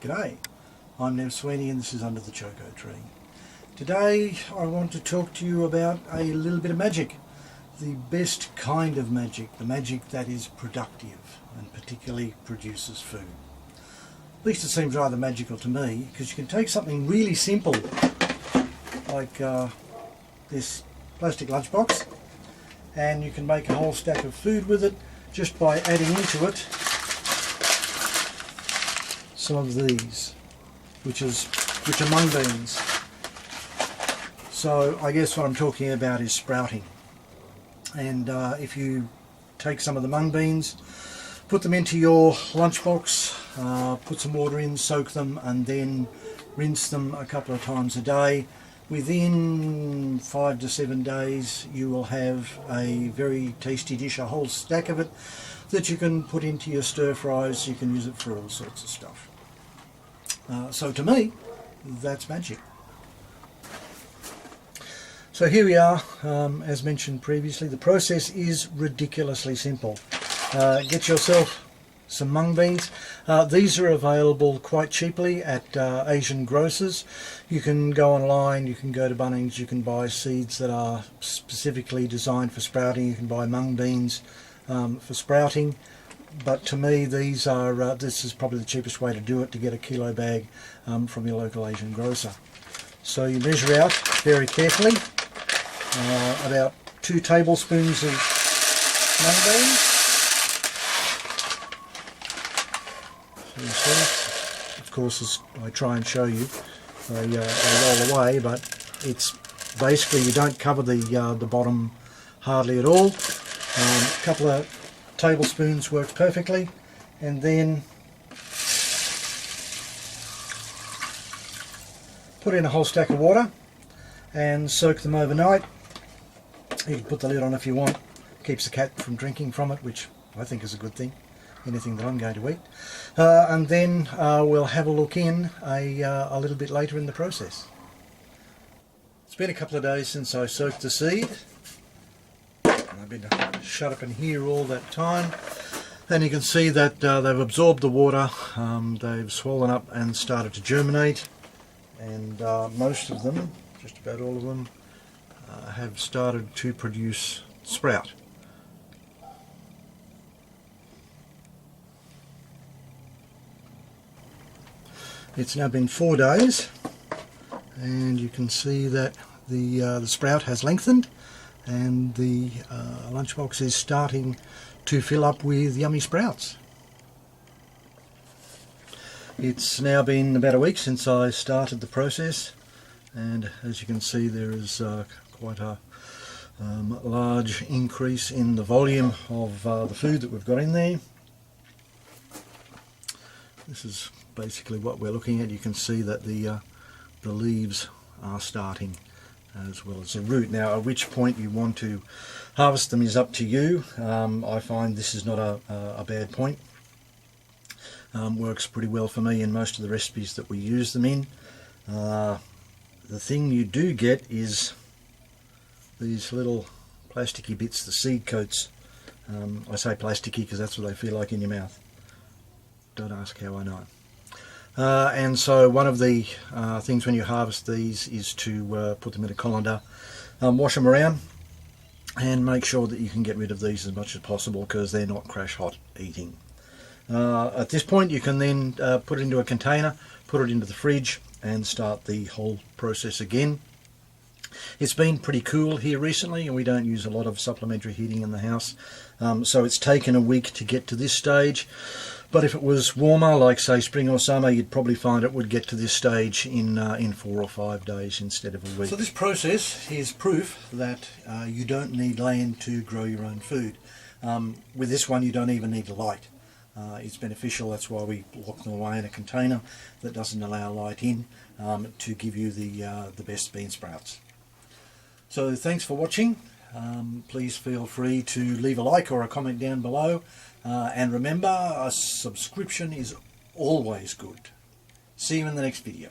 G'day, I'm Nev Sweeney and this is Under the Choco Tree. Today I want to talk to you about a little bit of magic. The best kind of magic, the magic that is productive and particularly produces food. At least it seems rather magical to me, because you can take something really simple like this plastic lunchbox and you can make a whole stack of food with it just by adding into it some of these, which are mung beans. So I guess what I'm talking about is sprouting. And if you take some of the mung beans, put them into your lunchbox, put some water in, soak them, and then rinse them a couple of times a day. Within 5 to 7 days you will have a very tasty dish, a whole stack of it, that you can put into your stir fries. You can use it for all sorts of stuff. So to me, that's magic. So here we are, as mentioned previously. The process is ridiculously simple. Get yourself some mung beans. These are available quite cheaply at Asian grocers. You can go online, you can go to Bunnings, you can buy seeds that are specifically designed for sprouting. You can buy mung beans for sprouting. But to me, these are this is probably the cheapest way to do it, to get a kilo bag from your local Asian grocer. So you measure out very carefully about 2 tablespoons of mung beans. So you see, of course, as I try and show you, they roll away, but it's basically, you don't cover the bottom hardly at all. A couple of tablespoons works perfectly, and then put in a whole stack of water and soak them overnight. You can put the lid on if you want. Keeps the cat from drinking from it, which I think is a good thing, anything that I'm going to eat. And then we'll have a look in a little bit later in the process. It's been a couple of days since I soaked the seed. I've been shut up in here all that time, and you can see that they've absorbed the water, they've swollen up and started to germinate, and most of them, just about all of them, have started to produce sprout. It's now been 4 days, and you can see that the sprout has lengthened, and the lunchbox is starting to fill up with yummy sprouts. It's now been about a week since I started the process, and as you can see, there is quite a large increase in the volume of the food that we've got in there. This is basically what we're looking at. You can see that the leaves are starting, as well as the root. Now, at which point you want to harvest them is up to you. I find this is not a bad point. Works pretty well for me in most of the recipes that we use them in. The thing you do get is these little plasticky bits, the seed coats. I say plasticky because that's what they feel like in your mouth. Don't ask how I know. And so one of the things when you harvest these is to put them in a colander, wash them around, and make sure that you can get rid of these as much as possible, because they're not crash hot eating. At this point you can then put it into a container, put it into the fridge, and start the whole process again. It's been pretty cool here recently, and we don't use a lot of supplementary heating in the house, so it's taken a week to get to this stage. But if it was warmer, like say spring or summer, you'd probably find it would get to this stage in 4 or 5 days instead of a week. So this process is proof that you don't need land to grow your own food. With this one, you don't even need light. It's beneficial. That's why we lock them away in a container that doesn't allow light in, to give you the best bean sprouts. So thanks for watching. Please feel free to leave a like or a comment down below, and remember, a subscription is always good. See you in the next video.